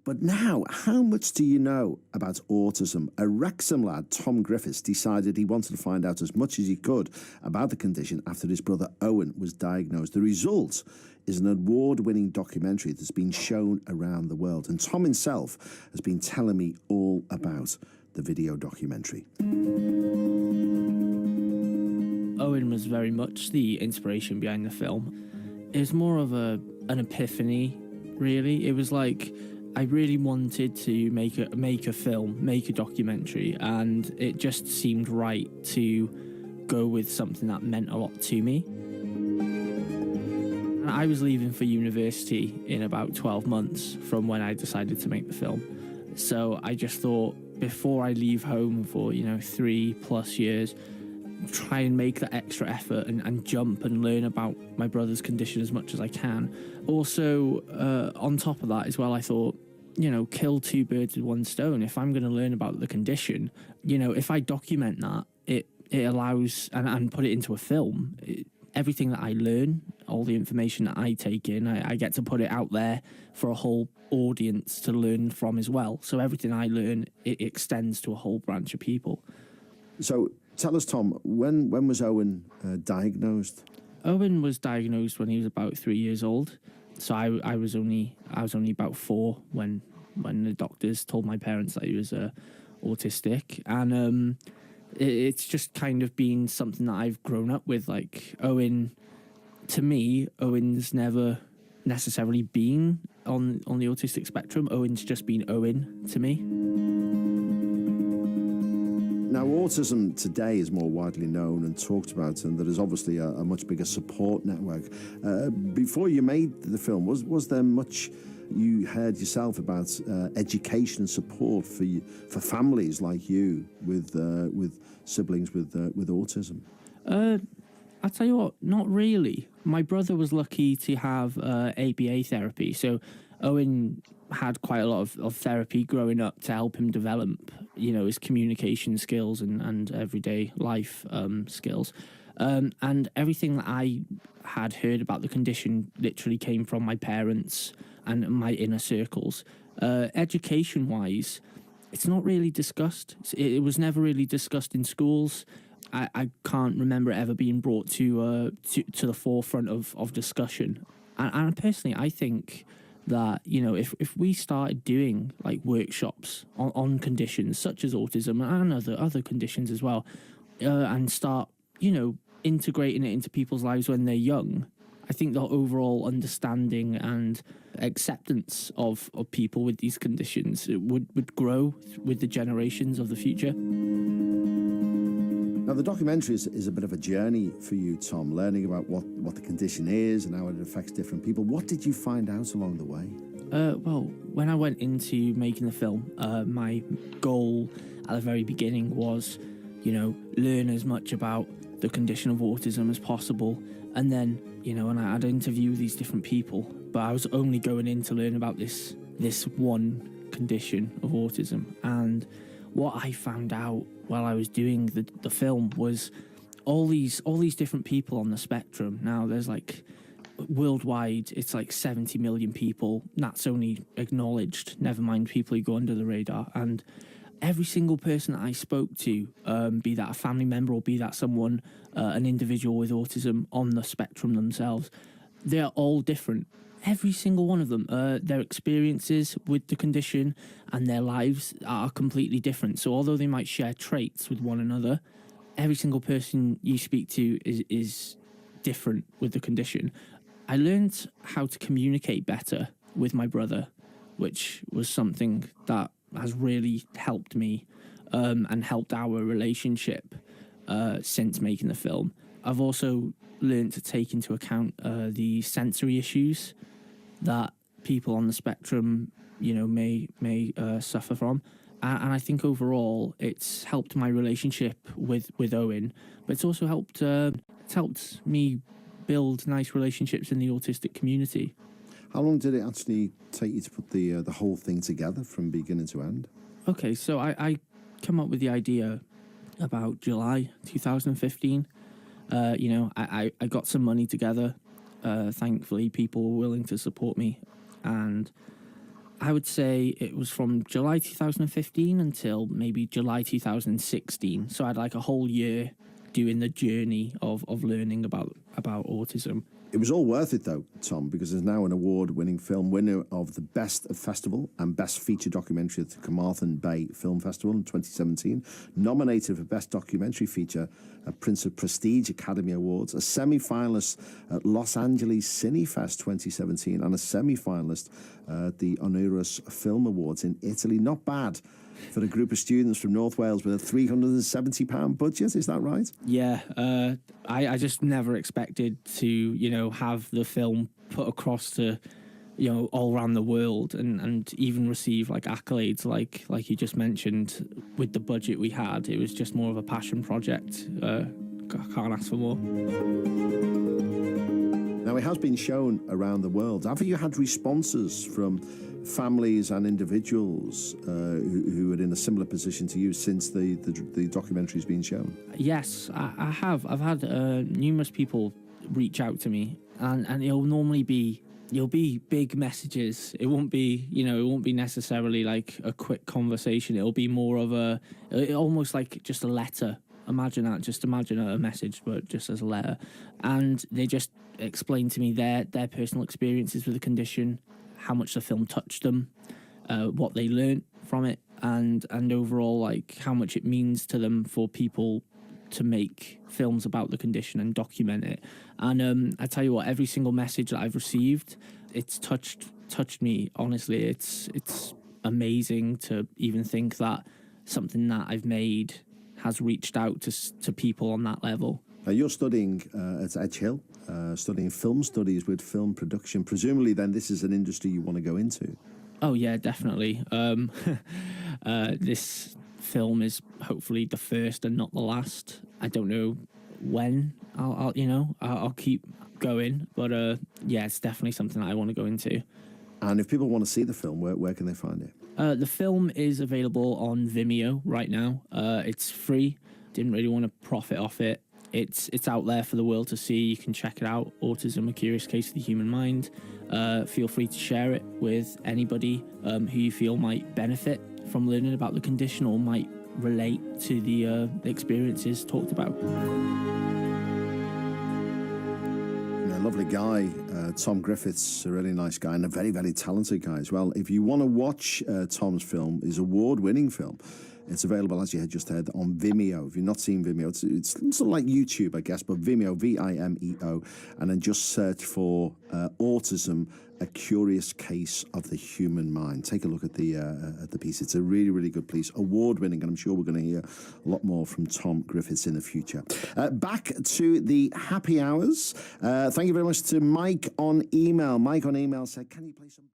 But now, how much do you know about autism? A Wrexham lad, Tom Griffiths, decided he wanted to find out as much as he could about the condition after his brother Owen was diagnosed. The result is an award-winning documentary that's been shown around the world. And Tom himself has been telling me all about the video documentary. Owen was very much the inspiration behind the film. It was more of an epiphany, really. It was like I really wanted to make a film, make a documentary, and it just seemed right to go with something that meant a lot to me. And I was leaving for university in about 12 months from when I decided to make the film. So I just thought, before I leave home for 3+ years, try and make that extra effort and jump and learn about my brother's condition as much as I can. Also, on top of that as well, I thought, kill two birds with one stone. If I'm going to learn about the condition, if I document that, it allows, and put it into a film, everything that I learn, all the information that I take in, I get to put it out there for a whole audience to learn from as well. So everything I learn, it extends to a whole branch of people. So tell us, Tom, when was Owen diagnosed? Owen was diagnosed when he was about 3 years old. So I was only about 4 when the doctors told my parents that he was autistic, and it's just kind of been something that I've grown up with. Like Owen, to me, Owen's never necessarily been on the autistic spectrum. Owen's just been Owen to me. Now, autism today is more widely known and talked about, and there is obviously a much bigger support network. Before you made the film, was there much you heard yourself about education and support for families like you with siblings with autism? I'll tell you what, not really. My brother was lucky to have ABA therapy, so Owen had quite a lot of therapy growing up to help him develop, his communication skills and everyday life skills. And everything that I had heard about the condition literally came from my parents and my inner circles. Education-wise, it's not really discussed. It was never really discussed in schools. I can't remember it ever being brought to the forefront of discussion. And personally, I think that, if we started doing like workshops on conditions such as autism and other conditions as well, and start, integrating it into people's lives when they're young, I think the overall understanding and acceptance of people with these conditions would grow with the generations of the future. Now, the documentary is a bit of a journey for you, Tom, learning about what the condition is and how it affects different people. What did you find out along the way? Well, when I went into making the film, my goal at the very beginning was, learn as much about the condition of autism as possible. And then, and I'd interview these different people, but I was only going in to learn about this one condition of autism. And what I found out while I was doing the film was all these different people on the spectrum. Now there's like worldwide, it's like 70 million people. That's only acknowledged, never mind people who go under the radar. And every single person that I spoke to, be that a family member or be that someone, an individual with autism on the spectrum themselves, they're all different. Every single one of them, their experiences with the condition and their lives are completely different. So although they might share traits with one another, every single person you speak to is different with the condition. I learned how to communicate better with my brother, which was something that has really helped me and helped our relationship since making the film. I've also learned to take into account the sensory issues that people on the spectrum, may suffer from. And I think overall it's helped my relationship with Owen, but it's also helped me build nice relationships in the autistic community. How long did it actually take you to put the whole thing together from beginning to end? Okay, so I come up with the idea about July 2015. I got some money together. Thankfully, people were willing to support me, and I would say it was from July 2015 until maybe July 2016. So I had like a whole year doing the journey of learning about autism. It was all worth it, though, Tom, because there's now an award-winning film, winner of the Best Festival and Best Feature Documentary at the Carmarthen Bay Film Festival in 2017, nominated for Best Documentary Feature at Prince of Prestige Academy Awards, a semi-finalist at Los Angeles Cinefest 2017, and a semi-finalist at the Honduras Film Awards in Italy. Not bad for a group of students from North Wales with a £370 budget, is that right? Yeah, I just never expected to, you know, have the film put across to, you know, all around the world and even receive like accolades like you just mentioned. With the budget we had, it was just more of a passion project. Can't ask for more. Now, it has been shown around the world. Have you had responses from families and individuals who are in a similar position to you since the documentary's been shown? Yes, I have. I've had numerous people reach out to me, and it'll normally be big messages. It won't be, you know, it won't be necessarily like a quick conversation. It'll be more of almost like just a letter. Imagine that. Just imagine a message, but just as a letter. And they just explain to me their personal experiences with the condition, how much the film touched them, what they learnt from it, and overall like how much it means to them for people to make films about the condition and document it. And I tell you what, every single message that I've received, it's touched me. Honestly, it's amazing to even think that something that I've made has reached out to people on that level. Now, you're studying at Edge Hill, studying film studies with film production. Presumably, then, this is an industry you want to go into. Oh, yeah, definitely. This film is hopefully the first and not the last. I don't know when I'll keep going, but yeah, it's definitely something that I want to go into. And if people want to see the film, where can they find it? The film is available on Vimeo right now. It's free. Didn't really want to profit off it. It's out there for the world to see. You can check it out. Autism: A Curious Case of the Human Mind. Feel free to share it with anybody who you feel might benefit from learning about the condition or might relate to the experiences talked about. Lovely guy, Tom Griffiths, a really nice guy and a very, very talented guy as well. If you want to watch Tom's film, his award-winning film, it's available, as you had just heard, on Vimeo. If you've not seen Vimeo, it's sort of like YouTube, I guess, but Vimeo, Vimeo, and then just search for Autism: A Curious Case of the Human Mind. Take a look at the piece. It's a really, really good piece, award-winning, and I'm sure we're going to hear a lot more from Tom Griffiths in the future. Back to the happy hours. Thank you very much to Mike on email. Mike on email said, can you play some...